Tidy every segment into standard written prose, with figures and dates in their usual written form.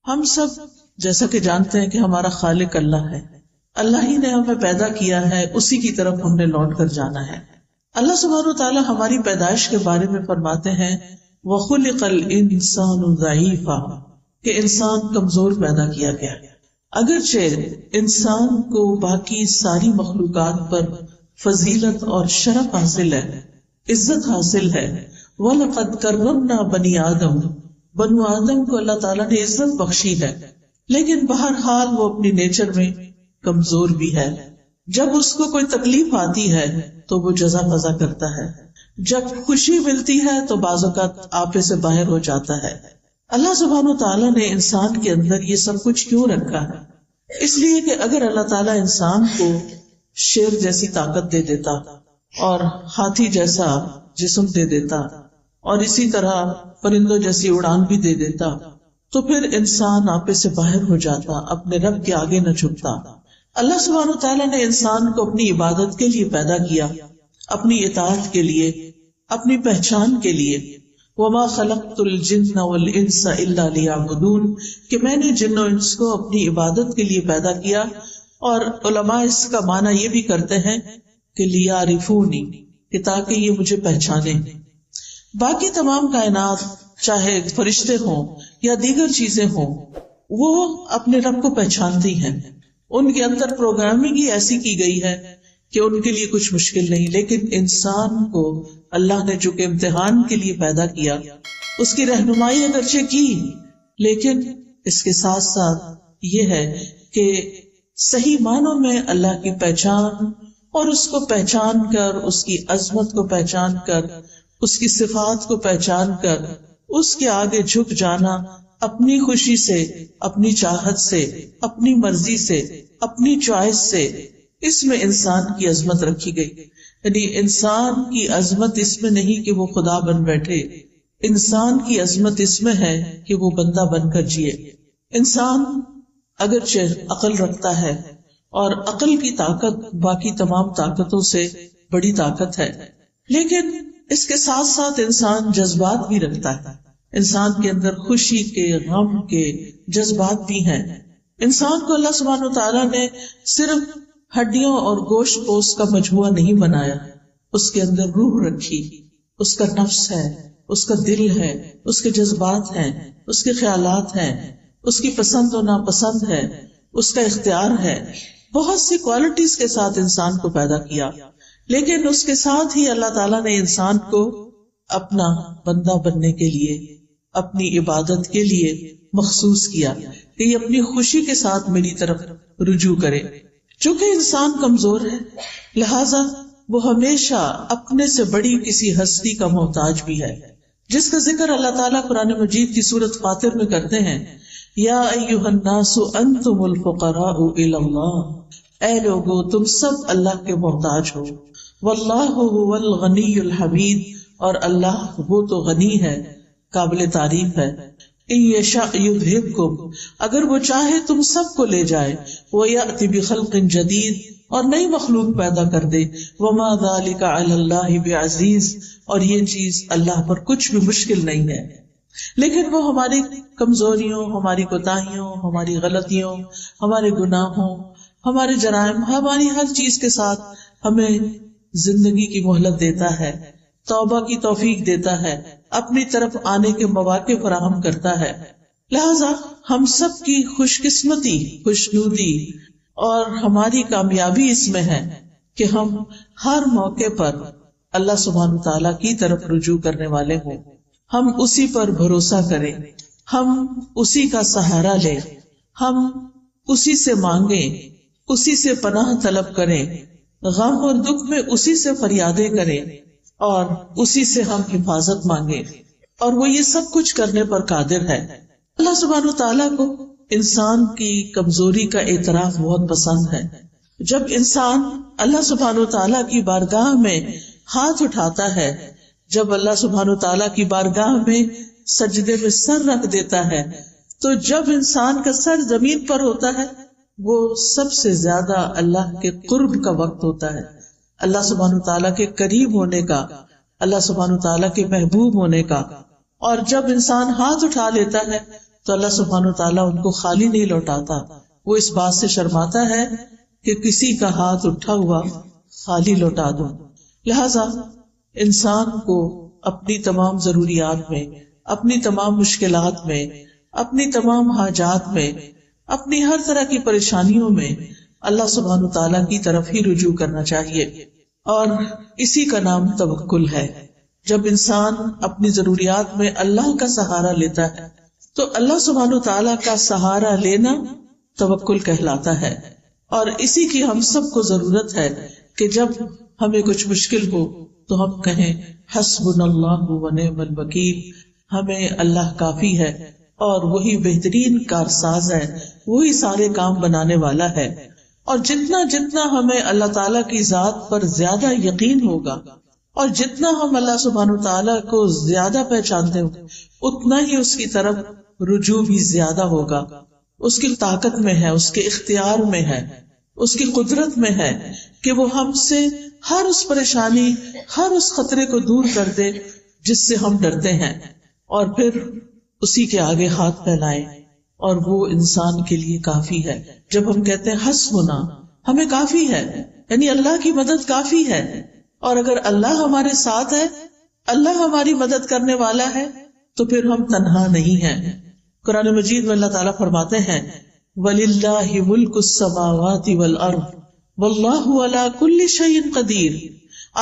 ہم سب جیسا کہ جانتے ہیں کہ ہمارا خالق اللہ ہے، اللہ ہی نے ہمیں پیدا کیا ہے، اسی کی طرف ہم نے لوٹ کر جانا ہے۔ اللہ سبحانہ وتعالیٰ ہماری پیدائش کے بارے میں فرماتے ہیں وَخُلِقَ الْإِنسَانُ ضَعِيفًا، کہ انسان کمزور پیدا کیا گیا۔ اگرچہ انسان کو باقی ساری مخلوقات پر فضیلت اور شرف حاصل ہے، عزت حاصل ہے، وَلَقَدْ كَرَّمْنَا بَنِي آدم، بنو آدم کو اللہ تعالیٰ نے عزت بخشی ہے، لیکن بہرحال وہ اپنی نیچر میں کمزور بھی ہے۔ جب اس کو کوئی تکلیف آتی ہے تو وہ جزا فضا کرتا ہے، جب خوشی ملتی ہے تو بعض اوقات آپے سے باہر ہو جاتا ہے۔ اللہ سبحانہ وتعالیٰ نے انسان کے اندر یہ سب کچھ کیوں رکھا ہے؟ اس لیے کہ اگر اللہ تعالیٰ انسان کو شیر جیسی طاقت دے دیتا اور ہاتھی جیسا جسم دے دیتا اور اسی طرح پرندوں جیسی اڑان بھی دے دیتا تو پھر انسان آپے سے باہر ہو جاتا، اپنے رب کے آگے نہ جھکتا۔ اللہ سبحانہ وتعالیٰ نے انسان کو اپنی عبادت کے لیے پیدا کیا، اپنی اطاعت کے لیے، اپنی پہچان کے لیے۔ وَمَا خَلَقْتُ الْجِنَّ وَالْإِنسَ إِلَّا لِيَعْبُدُونَ، کہ میں نے جن و انس کو اپنی عبادت کے لیے پیدا کیا، اور علماء اس کا معنی یہ بھی کرتے ہیں کہ لِيَعْرِفُونِ، کہ تاکہ یہ مجھے پہچانیں۔ باقی تمام کائنات چاہے فرشتے ہوں یا دیگر چیزیں ہوں، وہ اپنے رب کو پہچانتی ہیں، ان کے اندر پروگرامنگ ہی ایسی کی گئی ہے کہ ان کے لیے کچھ مشکل نہیں۔ لیکن انسان کو اللہ نے جو کہ امتحان کے لیے پیدا کیا، اس کی رہنمائی اگرچہ کی، لیکن اس کے ساتھ ساتھ یہ ہے کہ صحیح معنوں میں اللہ کی پہچان اور اس کو پہچان کر، اس کی عظمت کو پہچان کر، اس کی صفات کو پہچان کر اس کے آگے جھک جانا، اپنی خوشی سے، اپنی چاہت سے، اپنی مرضی سے، اپنی چوائس سے، اس میں انسان کی عظمت رکھی گئی۔ یعنی انسان کی عظمت اس میں نہیں کہ وہ خدا بن بیٹھے، انسان کی عظمت اس میں ہے کہ وہ بندہ بن کر جیے۔ انسان اگرچہ عقل رکھتا ہے، اور عقل کی طاقت باقی تمام طاقتوں سے بڑی طاقت ہے، لیکن اس کے ساتھ ساتھ انسان جذبات بھی رکھتا ہے۔ انسان کے اندر خوشی کے، غم کے جذبات بھی ہیں۔ انسان کو اللہ سبحانہ وتعالیٰ نے صرف ہڈیوں اور گوشت پوست کا مجموعہ نہیں بنایا، اس کے اندر روح رکھی، اس کا نفس ہے، اس کا دل ہے، اس کے جذبات ہیں، اس کے خیالات ہیں، اس کی پسند و ناپسند ہے، اس کا اختیار ہے، بہت سی کوالٹیز کے ساتھ انسان کو پیدا کیا۔ لیکن اس کے ساتھ ہی اللہ تعالیٰ نے انسان کو اپنا بندہ بننے کے لیے، اپنی عبادت کے لیے مخصوص کیا کہ یہ اپنی خوشی کے ساتھ میری طرف رجوع کرے۔ چونکہ انسان کمزور ہے، لہذا وہ ہمیشہ اپنے سے بڑی کسی ہستی کا محتاج بھی ہے، جس کا ذکر اللہ تعالیٰ قرآن مجید کی سورۃ فاطر میں کرتے ہیں، یا ایھا الناس انتم الفقراء الی اللہ، اے لوگو تم سب اللہ کے محتاج ہو، واللہ هو الغنی الحمید، اور اللہ وہ تو غنی ہے، قابل تعریف ہے۔ ان یشاء یذھبکم، اگر وہ چاہے تم سب کو لے جائے، ویأتی بخلق جدید، اور نئی مخلوق پیدا کر دے، وما ذلک علی اللہ بعزیز، اور یہ چیز اللہ پر کچھ بھی مشکل نہیں ہے۔ لیکن وہ ہماری کمزوریوں، ہماری کوتاہیوں، ہماری غلطیوں، ہمارے گناہوں، ہمارے جرائم، ہماری ہر چیز کے ساتھ ہمیں زندگی کی مہلت دیتا ہے، توبہ کی توفیق دیتا ہے، اپنی طرف آنے کے مواقع فراہم کرتا ہے۔ لہذا ہم سب کی خوش قسمتی، خوشنودی اور ہماری کامیابی اس میں ہے کہ ہم ہر موقع پر اللہ سبحانہ تعالیٰ کی طرف رجوع کرنے والے ہوں، ہم اسی پر بھروسہ کریں، ہم اسی کا سہارا لیں، ہم اسی سے مانگیں، اسی سے پناہ طلب کریں، غم اور دکھ میں اسی سے فریادیں کریں، اور اسی سے ہم حفاظت مانگیں، اور وہ یہ سب کچھ کرنے پر قادر ہے۔ اللہ سبحانہ تعالیٰ کو انسان کی کمزوری کا اعتراف بہت پسند ہے۔ جب انسان اللہ سبحانہ تعالیٰ کی بارگاہ میں ہاتھ اٹھاتا ہے، جب اللہ سبحانہ تعالیٰ کی بارگاہ میں سجدے میں سر رکھ دیتا ہے، تو جب انسان کا سر زمین پر ہوتا ہے، وہ سب سے زیادہ اللہ کے قرب کا وقت ہوتا ہے، اللہ سبحانہ تعالیٰ کے قریب ہونے کا، اللہ سبحانہ تعالیٰ کے محبوب ہونے کا۔ اور جب انسان ہاتھ اٹھا لیتا ہے تو اللہ سبحانہ وتعالیٰ ان کو خالی نہیں لوٹاتا. وہ اس بات سے شرماتا ہے کہ کسی کا ہاتھ اٹھا ہوا خالی لوٹا دوں. لہذا انسان کو اپنی تمام ضروریات میں، اپنی تمام مشکلات میں، اپنی تمام حاجات میں، اپنی ہر طرح کی پریشانیوں میں اللہ سبحانہ تعالیٰ کی طرف ہی رجوع کرنا چاہیے، اور اسی کا نام توکل ہے. جب انسان اپنی ضروریات میں اللہ کا سہارا لیتا ہے تو اللہ سبحانہ تعالیٰ کا سہارا لینا توکل کہلاتا ہے. اور اسی کی ہم سب کو ضرورت ہے کہ جب ہمیں کچھ مشکل ہو تو ہم کہیں حسبنا اللہ ونعم الوکیل، ہمیں اللہ کافی ہے اور وہی بہترین کارساز ہے، وہی سارے کام بنانے والا ہے. اور جتنا جتنا ہمیں اللہ تعالیٰ کی ذات پر زیادہ یقین ہوگا اور جتنا ہم اللہ سبحانہ تعالیٰ کو زیادہ پہچانتے ہوں گے، اتنا ہی اس کی طرف رجوع بھی زیادہ ہوگا. اس کی طاقت میں ہے، اس کے اختیار میں ہے، اس کی قدرت میں ہے کہ وہ ہم سے ہر اس پریشانی، ہر اس خطرے کو دور کر دے جس سے ہم ڈرتے ہیں، اور پھر اسی کے آگے ہاتھ پھیلائیں، اور وہ انسان کے لیے کافی ہے. جب ہم کہتے ہیں حسبنا، ہمیں کافی ہے، یعنی اللہ کی مدد کافی ہے. اور اگر اللہ ہمارے ساتھ ہے، اللہ ہماری مدد کرنے والا ہے، تو پھر ہم تنہا نہیں ہیں. قرآن مجید میں اللہ تعالیٰ فرماتے ہیں وَلِلَّهِ مُلْكُ السَّمَاوَاتِ وَالْأَرْضِ وَاللَّهُ عَلَى كُلِّ شَيْءٍ قَدِيرٌ.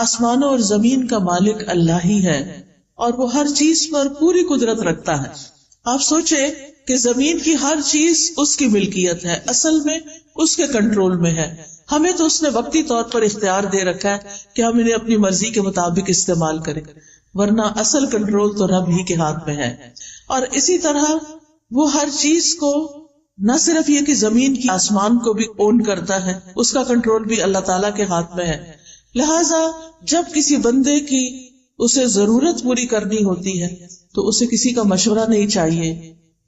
آسمانوں اور زمین کا مالک اللہ ہی ہے اور وہ ہر چیز پر پوری قدرت رکھتا ہے. آپ سوچے کہ زمین کی ہر چیز اس کی ملکیت ہے، اصل میں اس کے کنٹرول میں ہے. ہمیں تو اس نے وقتی طور پر اختیار دے رکھا ہے کہ ہم انہیں اپنی مرضی کے مطابق استعمال کریں، ورنہ اصل کنٹرول تو رب ہی کے ہاتھ میں ہے. اور اسی طرح وہ ہر چیز کو، نہ صرف یہ کہ زمین کی، آسمان کو بھی اون کرتا ہے، اس کا کنٹرول بھی اللہ تعالیٰ کے ہاتھ میں ہے. لہٰذا جب کسی بندے کی اسے ضرورت پوری کرنی ہوتی ہے تو اسے کسی کا مشورہ نہیں چاہیے،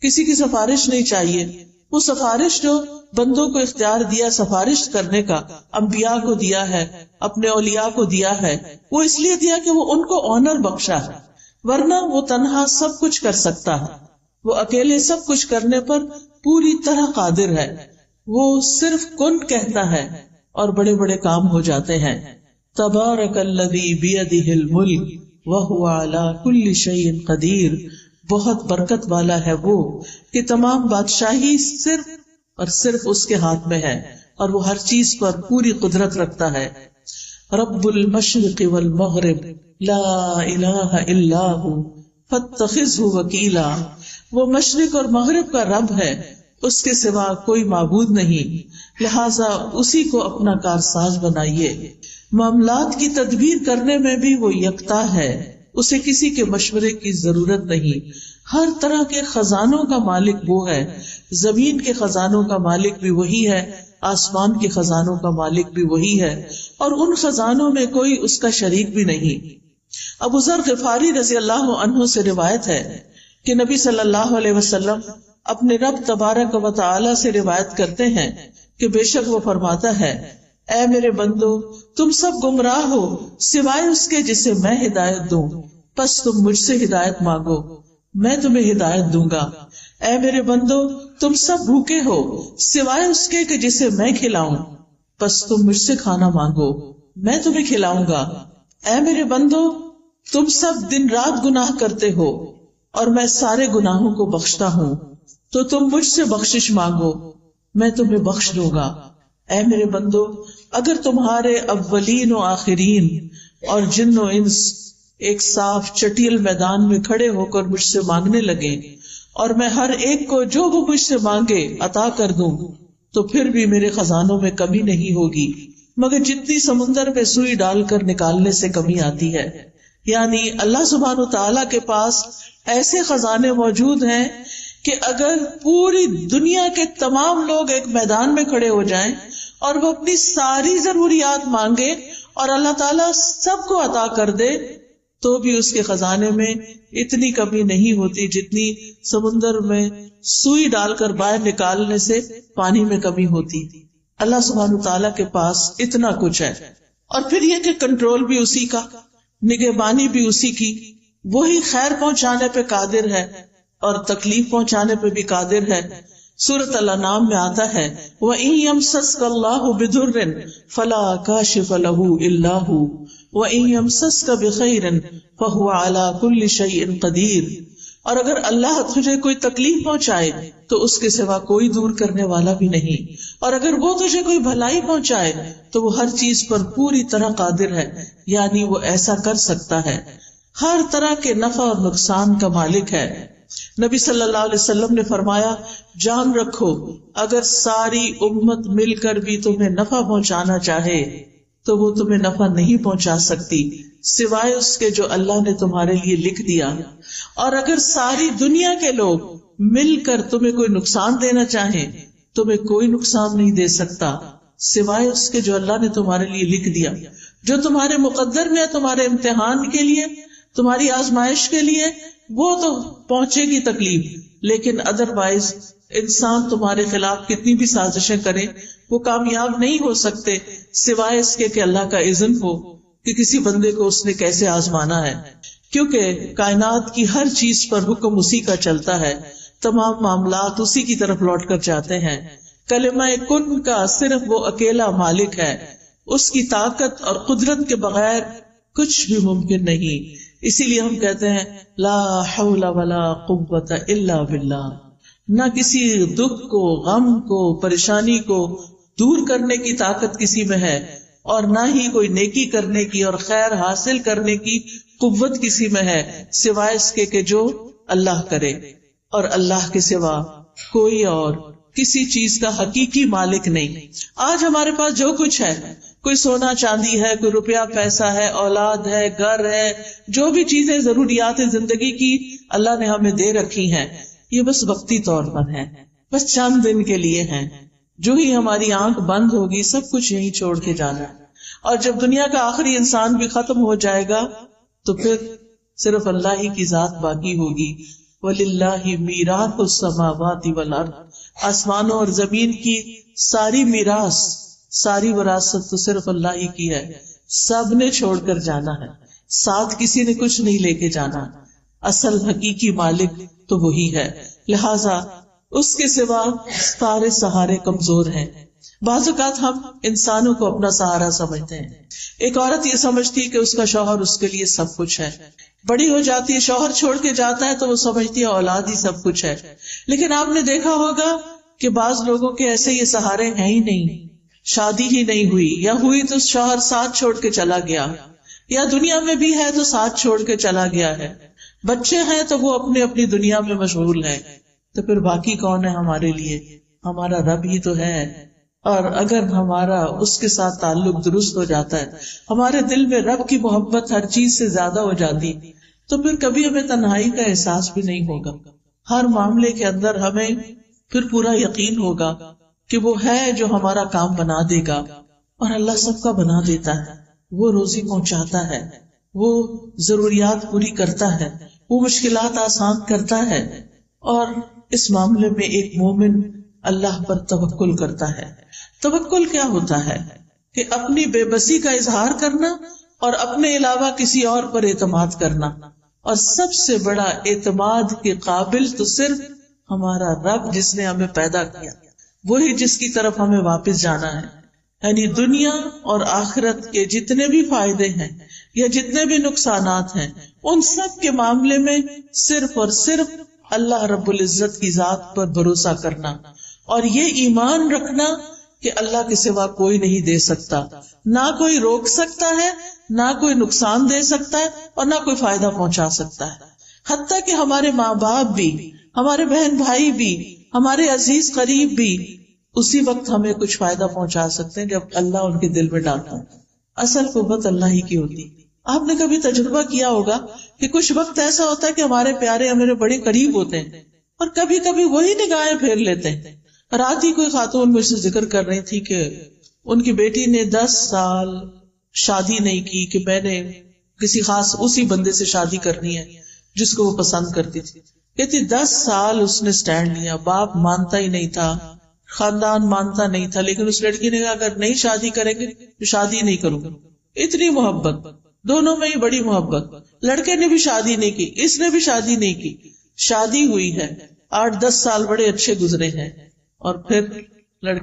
کسی کی سفارش نہیں چاہیے. وہ سفارش جو بندوں کو اختیار دیا سفارش کرنے کا، انبیاء کو دیا ہے، اپنے اولیاء کو دیا ہے، وہ اس لیے دیا کہ وہ ان کو آنر بخشا ہے، ورنہ وہ تنہا سب کچھ کر سکتا ہے. وہ اکیلے سب کچھ کرنے پر پوری طرح قادر ہے. وہ صرف کن کہتا ہے اور بڑے بڑے کام ہو جاتے ہیں. تبارک الذی بیدہ الملک وہو علی کل شیء قدیر. بہت برکت والا ہے وہ کہ تمام بادشاہی صرف اور صرف اس کے ہاتھ میں ہے اور وہ ہر چیز پر پوری قدرت رکھتا ہے. رب المشرق والمغرب لا الہ الا ہو فاتخذہ وکیلا. وہ مشرق اور مغرب کا رب ہے، اس کے سوا کوئی معبود نہیں، لہٰذا اسی کو اپنا کارساز بنائیے. معاملات کی تدبیر کرنے میں بھی وہ یکتا ہے، اسے کسی کے مشورے کی ضرورت نہیں. ہر طرح کے خزانوں کا مالک وہ ہے، زمین کے خزانوں کا مالک بھی وہی ہے، آسمان کے خزانوں کا مالک بھی وہی ہے، اور ان خزانوں میں کوئی اس کا شریک بھی نہیں. ابو ذر غفاری رضی اللہ عنہ سے روایت ہے کہ نبی صلی اللہ علیہ وسلم اپنے رب تبارک و تعالی سے روایت کرتے ہیں کہ بے شک وہ فرماتا ہے اے میرے بندو، تم سب گمراہ ہو سوائے اس کے جسے میں ہدایت دوں، پس تم مجھ سے ہدایت مانگو، میں تمہیں ہدایت دوں گا. اے میرے بندو، تم سب بھوکے ہو سوائے اس کے کہ جسے میں کھلاؤں، پس تم مجھ سے کھانا مانگو، میں تمہیں کھلاؤں گا. اے میرے بندو، تم سب دن رات گناہ کرتے ہو اور میں سارے گناہوں کو بخشتا ہوں، تو تم مجھ سے بخشش مانگو، میں تمہیں بخش دوں گا. اے میرے بندو، اگر تمہارے اولین و آخرین اور جن و انس ایک صاف چٹیل میدان میں کھڑے ہو کر مجھ سے مانگنے لگے اور میں ہر ایک کو جو وہ مجھ سے مانگے عطا کر دوں، تو پھر بھی میرے خزانوں میں کمی نہیں ہوگی مگر جتنی سمندر میں سوئی ڈال کر نکالنے سے کمی آتی ہے. یعنی اللہ سبحانہ تعالیٰ کے پاس ایسے خزانے موجود ہیں کہ اگر پوری دنیا کے تمام لوگ ایک میدان میں کھڑے ہو جائیں اور وہ اپنی ساری ضروریات مانگے اور اللہ تعالیٰ سب کو عطا کر دے تو بھی اس کے خزانے میں اتنی کمی نہیں ہوتی جتنی سمندر میں سوئی ڈال کر باہر نکالنے سے پانی میں کمی ہوتی. اللہ سبحانہ تعالیٰ کے پاس اتنا کچھ ہے. اور پھر یہ کہ کنٹرول بھی اسی کا، نگہبانی بھی اسی کی، وہی خیر پہنچانے پہ قادر ہے اور تکلیف پہنچانے پہ بھی قادر ہے. سورۃ الانعام میں آتا ہے وَإِن يَمْسَسْكَ اللَّهُ بِضُرٍّ فَلَا كَاشِفَ لَهُ إِلَّا هُوَ وَإِن يَمْسَسْكَ بِخَيْرٍ فَهُوَ عَلَى كُلِّ شَيْءٍ قَدِيرٌ. اور اگر اللہ تجھے کوئی تکلیف پہنچائے تو اس کے سوا کوئی دور کرنے والا بھی نہیں، اور اگر وہ تجھے کوئی بھلائی پہنچائے تو وہ ہر چیز پر پوری طرح قادر ہے، یعنی وہ ایسا کر سکتا ہے، ہر طرح کے نفع اور نقصان کا مالک ہے. نبی صلی اللہ علیہ وسلم نے فرمایا جان رکھو اگر ساری امت مل کر بھی تمہیں نفع پہنچانا چاہے تو وہ تمہیں نفع نہیں پہنچا سکتی سوائے اس کے جو اللہ نے تمہارے لیے لکھ دیا، اور اگر ساری دنیا کے لوگ مل کر تمہیں کوئی نقصان دینا چاہیں تمہیں کوئی نقصان نہیں دے سکتا سوائے اس کے جو اللہ نے تمہارے لیے لکھ دیا، جو تمہارے مقدر میں ہے، تمہارے امتحان کے لیے، تمہاری آزمائش کے لیے. وہ تو پہنچے گی تکلیف، لیکن ادروائز انسان تمہارے خلاف کتنی بھی سازشیں کرے وہ کامیاب نہیں ہو سکتے سوائے اس کے کہ اللہ کا اذن ہو کہ کسی بندے کو اس نے کیسے آزمانا ہے. کیونکہ کائنات کی ہر چیز پر حکم اسی کا چلتا ہے، تمام معاملات اسی کی طرف لوٹ کر جاتے ہیں. کلمہ کن کا صرف وہ اکیلا مالک ہے، اس کی طاقت اور قدرت کے بغیر کچھ بھی ممکن نہیں. اسی لیے ہم کہتے ہیں لا حول ولا قوت الا باللہ. نہ کسی دکھ کو، غم کو، پریشانی کو دور کرنے کی طاقت کسی میں ہے، اور نہ ہی کوئی نیکی کرنے کی اور خیر حاصل کرنے کی قوت کسی میں ہے سوائے اس کے کہ جو اللہ کرے. اور اللہ کے سوا کوئی اور کسی چیز کا حقیقی مالک نہیں. آج ہمارے پاس جو کچھ ہے، کوئی سونا چاندی ہے، کوئی روپیہ پیسہ ہے، اولاد ہے، گھر ہے، جو بھی چیزیں ضروریات زندگی کی اللہ نے ہمیں دے رکھی ہیں، یہ بس وقتی طور پر ہے، بس چند دن کے لیے ہیں. جو ہی ہماری آنکھ بند ہوگی سب کچھ یہیں چھوڑ کے جانا ہے. اور جب دنیا کا آخری انسان بھی ختم ہو جائے گا تو پھر صرف اللہ ہی کی ذات باقی ہوگی. وَلِلَّهِ مِيرَاثُ السَّمَاوَاتِ وَالْأَرْضِ. آسمانوں اور زمین کی ساری میراث، ساری وراثت تو صرف اللہ ہی کی ہے. سب نے چھوڑ کر جانا ہے، ساتھ کسی نے کچھ نہیں لے کے جانا. اصل حقیقی مالک تو وہی ہے، لہذا اس کے سوا سارے سہارے کمزور ہیں. بعض اوقات ہم انسانوں کو اپنا سہارا سمجھتے ہیں. ایک عورت یہ سمجھتی ہے کہ اس کا شوہر اس کے لیے سب کچھ ہے، بڑی ہو جاتی ہے، شوہر چھوڑ کے جاتا ہے تو وہ سمجھتی ہے اولاد ہی سب کچھ ہے. لیکن آپ نے دیکھا ہوگا کہ بعض لوگوں کے ایسے یہ سہارے ہیں ہی نہیں، شادی ہی نہیں ہوئی، یا ہوئی تو شوہر ساتھ چھوڑ کے چلا گیا، یا دنیا میں بھی ہے تو ساتھ چھوڑ کے چلا گیا ہے، بچے ہیں تو وہ اپنی اپنی دنیا میں مشغول ہیں. تو پھر باقی کون ہے ہمارے لیے؟ ہمارا رب ہی تو ہے. اور اگر ہمارا اس کے ساتھ تعلق درست ہو جاتا ہے، ہمارے دل میں رب کی محبت ہر چیز سے زیادہ ہو جاتی، تو پھر کبھی ہمیں تنہائی کا احساس بھی نہیں ہوگا. ہر معاملے کے اندر ہمیں پھر پورا یقین ہوگا کہ وہ ہے جو ہمارا کام بنا دے گا. اور اللہ سب کا بنا دیتا ہے، وہ روزی پہنچاتا ہے، وہ ضروریات پوری کرتا ہے، وہ مشکلات آسان کرتا ہے. اور اس معاملے میں ایک مومن اللہ پر توکل کرتا ہے. توکل کیا ہوتا ہے؟ کہ اپنی بے بسی کا اظہار کرنا اور اپنے علاوہ کسی اور پر اعتماد کرنا. اور سب سے بڑا اعتماد کے قابل تو صرف ہمارا رب جس نے ہمیں پیدا کیا، وہی جس کی طرف ہمیں واپس جانا ہے. یعنی دنیا اور آخرت کے جتنے بھی فائدے ہیں یا جتنے بھی نقصانات ہیں، ان سب کے معاملے میں صرف اور صرف اللہ رب العزت کی ذات پر بھروسہ کرنا، اور یہ ایمان رکھنا کہ اللہ کے سوا کوئی نہیں دے سکتا، نہ کوئی روک سکتا ہے، نہ کوئی نقصان دے سکتا ہے، اور نہ کوئی فائدہ پہنچا سکتا ہے. حتیٰ کہ ہمارے ماں باپ بھی، ہمارے بہن بھائی بھی، ہمارے عزیز قریب بھی اسی وقت ہمیں کچھ فائدہ پہنچا سکتے ہیں جب اللہ ان کے دل میں ڈالتا ہے. اصل قوت اللہ ہی کی ہوتی. آپ نے کبھی تجربہ کیا ہوگا کہ کچھ وقت ایسا ہوتا ہے کہ ہمارے پیارے ہمارے بڑے قریب ہوتے ہیں اور کبھی کبھی وہی نگاہیں پھیر لیتے ہیں. رات ہی کوئی خاتون مجھ سے ذکر کر رہی تھی کہ ان کی بیٹی نے 10 سال شادی نہیں کی کہ میں نے کسی خاص اسی بندے سے شادی کرنی ہے جس کو وہ پسند کرتی تھی. کہتی 10 سال اس نے سٹینڈ لیا، باپ مانتا ہی نہیں تھا، خاندان مانتا نہیں تھا، لیکن اس لڑکی نے کہا اگر نہیں شادی کریں گے تو شادی نہیں کروں گا. اتنی محبت، دونوں میں ہی بڑی محبت. لڑکے نے بھی شادی نہیں کی، اس نے بھی شادی نہیں کی، شادی ہوئی ہے، 8-10 سال بڑے اچھے گزرے ہیں، اور پھر لڑکے